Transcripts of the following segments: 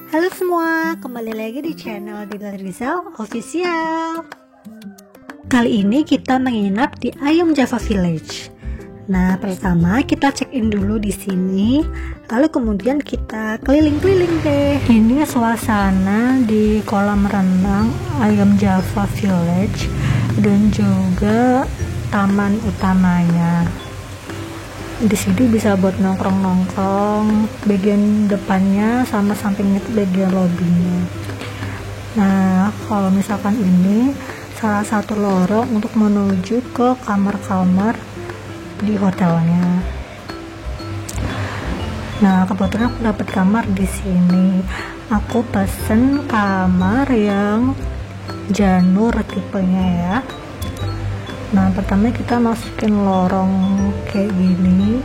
Halo semua, kembali lagi di channel Dilan Rizal Official. Kali ini kita menginap di Ayam Java Village. Nah, pertama kita check in dulu di sini, lalu kemudian kita keliling-keliling deh. Ini suasana di kolam renang Ayam Java Village dan juga taman utamanya. Di sini bisa buat nongkrong-nongkrong, bagian depannya sama sampingnya itu bagian lobbynya. Nah, kalau misalkan ini salah satu lorong untuk menuju ke kamar-kamar di hotelnya. Nah, kebetulan aku dapat kamar di sini. Aku pesen kamar yang janur tipenya ya. Nah, pertama kita masukin lorong kayak gini.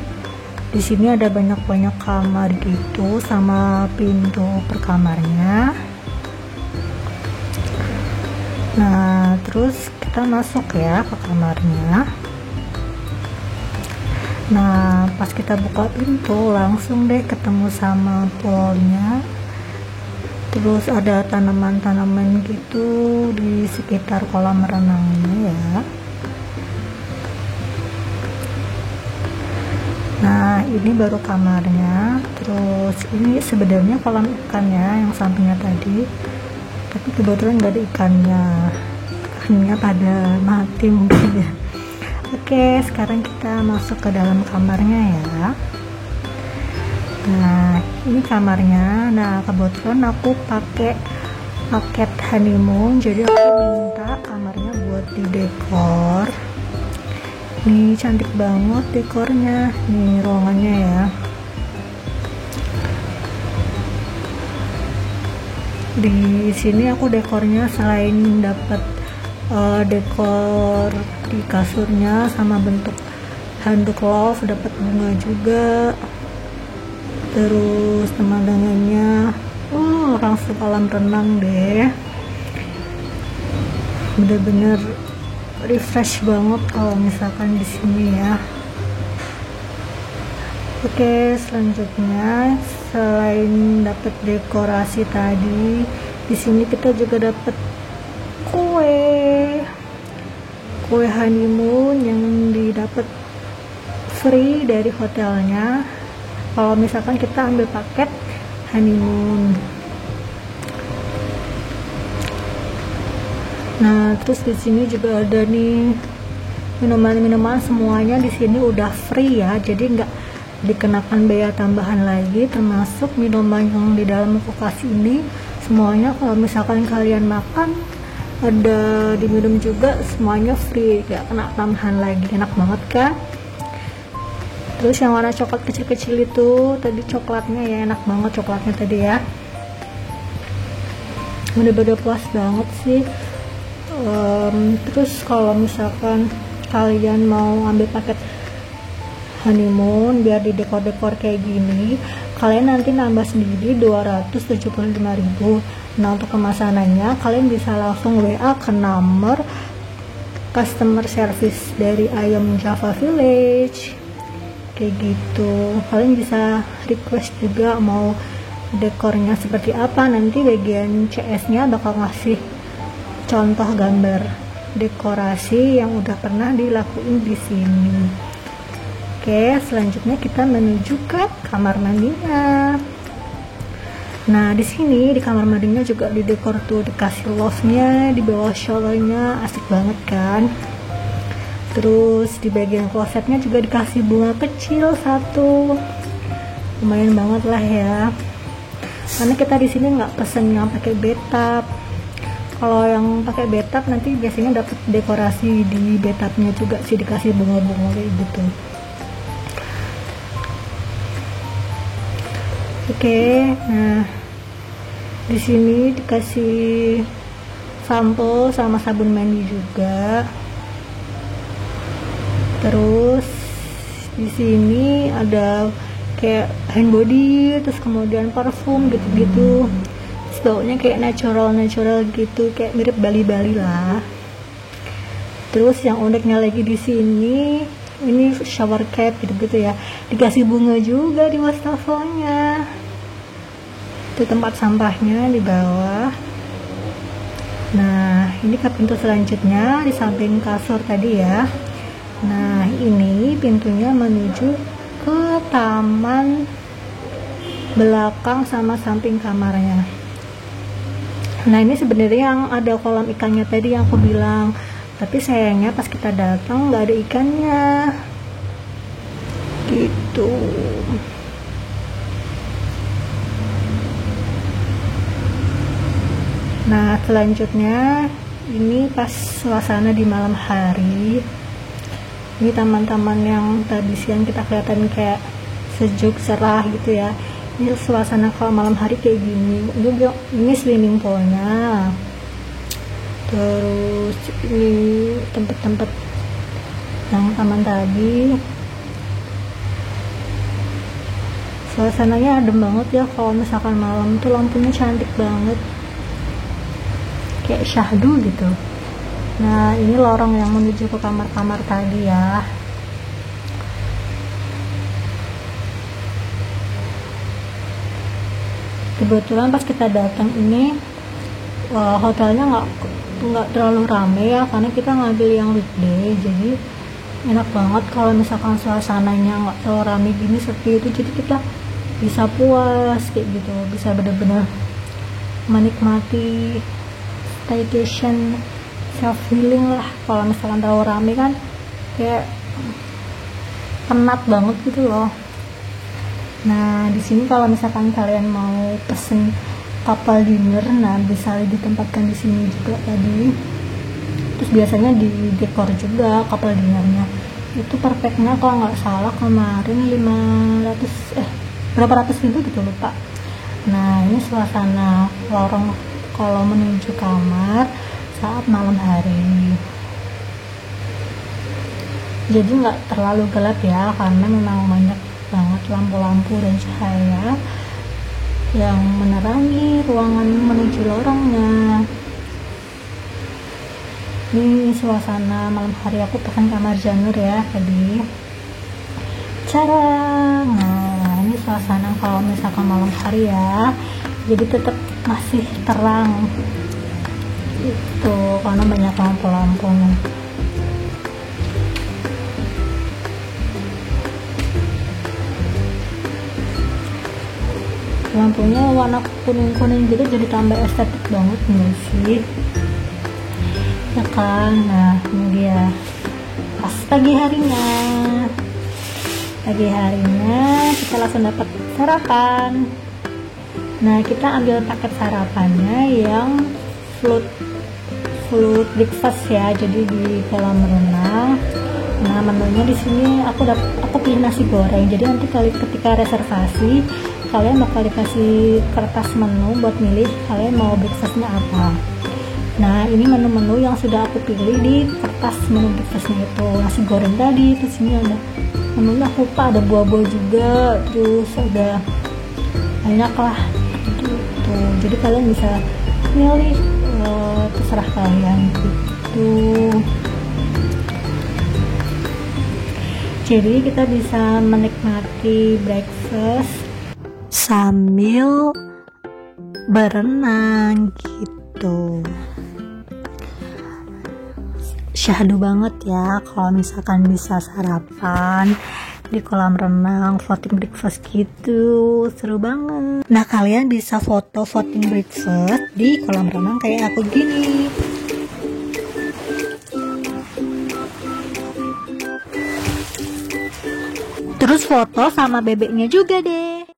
Di sini ada banyak-banyak kamar gitu sama pintu per kamarnya. Nah, terus kita masuk ya ke kamarnya. Nah, pas kita buka pintu langsung deh ketemu sama poolnya. Terus ada tanaman-tanaman gitu di sekitar kolam renangnya ya. Nah, ini baru kamarnya. Terus ini sebenarnya kolam ikannya yang sampingnya tadi, tapi kebetulan nggak ada ikannya pada mati mungkin ya. Oke, sekarang kita masuk ke dalam kamarnya ya. Nah, ini kamarnya. Nah, kebetulan aku pakai paket honeymoon, jadi aku minta kamarnya buat didekor. Nih cantik banget dekornya, nih ruangannya ya. Di sini aku dekornya selain dapat dekor di kasurnya sama bentuk handuk love, dapat bunga juga. Terus pemandangannya, langsung kolam renang deh. Bener-bener refresh banget kalau misalkan di sini ya. Oke, selanjutnya selain dapat dekorasi tadi, di sini kita juga dapat kue honeymoon yang didapat free dari hotelnya. Kalau misalkan kita ambil paket honeymoon. Nah, terus di sini juga ada nih minuman-minuman, semuanya di sini udah free ya, jadi nggak dikenakan biaya tambahan lagi, termasuk minuman yang di dalam kulkas ini semuanya kalau misalkan kalian makan ada diminum juga, semuanya free, nggak kena tambahan lagi. Enak banget kan? Terus yang warna coklat kecil-kecil itu tadi coklatnya ya, enak banget coklatnya tadi ya, bener-bener puas banget sih. Terus kalau misalkan kalian mau ambil paket honeymoon biar di dekor-dekor kayak gini, kalian nanti nambah sendiri 275.000. Nah, untuk pemesanannya kalian bisa langsung WA ke nomor customer service dari Ayam Java Village kayak gitu. Kalian bisa request juga mau dekornya seperti apa, nanti bagian CS nya bakal ngasih contoh gambar dekorasi yang udah pernah dilakuin di sini. Oke, selanjutnya kita menuju ke kamar mandinya. Nah, di sini di kamar mandinya juga didekor tuh, dikasih love-nya di bawah showernya, asik banget kan. Terus di bagian klosetnya juga dikasih bunga kecil satu, lumayan banget lah ya. Karena kita di sini nggak pesen yang pakai bathtub. Kalau yang pakai bathtub nanti biasanya dapat dekorasi di bathtubnya juga sih, dikasih bunga-bunga kayak gitu. Oke, nah di sini dikasih sampo sama sabun mandi juga. Terus di sini ada kayak hand body, terus kemudian parfum gitu-gitu. Baunya kayak natural gitu, kayak mirip Bali lah. Terus yang uniknya lagi di sini, ini shower cap gitu ya, dikasih bunga juga di wastafelnya. Itu tempat sampahnya di bawah. Nah, ini ke pintu selanjutnya di samping kasur tadi ya. Nah, ini pintunya menuju ke taman belakang sama samping kamarnya. Nah, ini sebenarnya yang ada kolam ikannya tadi yang aku bilang, tapi sayangnya pas kita datang nggak ada ikannya gitu. Nah, selanjutnya ini pas suasana di malam hari. Ini taman-taman yang tadi siang kita kelihatan kayak sejuk, cerah gitu ya. Ini suasana kalau malam hari kayak gini. Ini swimming poolnya. Terus ini tempat-tempat yang taman tadi. Suasananya adem banget ya kalau misalkan malam tuh, lampunya cantik banget. Kayak syahdu gitu. Nah, ini lorong yang menuju ke kamar-kamar tadi ya. Kebetulan pas kita datang ini hotelnya nggak terlalu rame ya, karena kita ngambil yang weekday, jadi enak banget kalau misalkan suasananya nggak terlalu rame gini, sepi itu, jadi kita bisa puas kayak gitu, bisa bener-bener menikmati staycation, self healing lah. Kalau misalkan terlalu rame kan kayak penat banget gitu loh. Nah, di sini kalau misalkan kalian mau pesen couple dinner, nah bisa ditempatkan di sini juga tadi. Terus biasanya di dekor juga couple dinnernya. Itu perfectnya kalau nggak salah kemarin 500 berapa ratus ribu gitu, lupa. Nah, ini suasana lorong kalau menuju kamar saat malam hari. Jadi nggak terlalu gelap ya, karena memang banyak banget lampu-lampu dan cahaya yang menerangi ruangan menuju lorongnya. Ini suasana malam hari. Aku pesan kamar Janur ya tadi. Nah, ini suasana kalau misalkan malam hari ya. Jadi tetap masih terang itu karena banyak lampu-lampunya. Lampunya warna kuning-kuning gitu, jadi tambah estetik banget nih sih ya kan. Nah, ini dia pas pagi harinya kita langsung dapat sarapan. Nah, kita ambil paket sarapannya yang float breakfast ya, jadi di kolam renang. Nah, menunya di sini aku pilih nasi goreng. Jadi nanti ketika reservasi kalian bakal dikasih kertas menu buat milih kalian mau breakfastnya apa. Nah, ini menu-menu yang sudah aku pilih di kertas menu breakfastnya itu. Nasi goreng tadi, terus ini ada menunya aku lupa, ada buah-buah juga, terus ada banyak lah gitu. Jadi kalian bisa milih terserah kalian gitu. Jadi kita bisa menikmati breakfast sambil berenang gitu. Syahdu banget ya kalau misalkan bisa sarapan di kolam renang, floating breakfast gitu, seru banget. Nah, kalian bisa foto floating breakfast di kolam renang kayak aku gini. Terus foto sama bebeknya juga deh.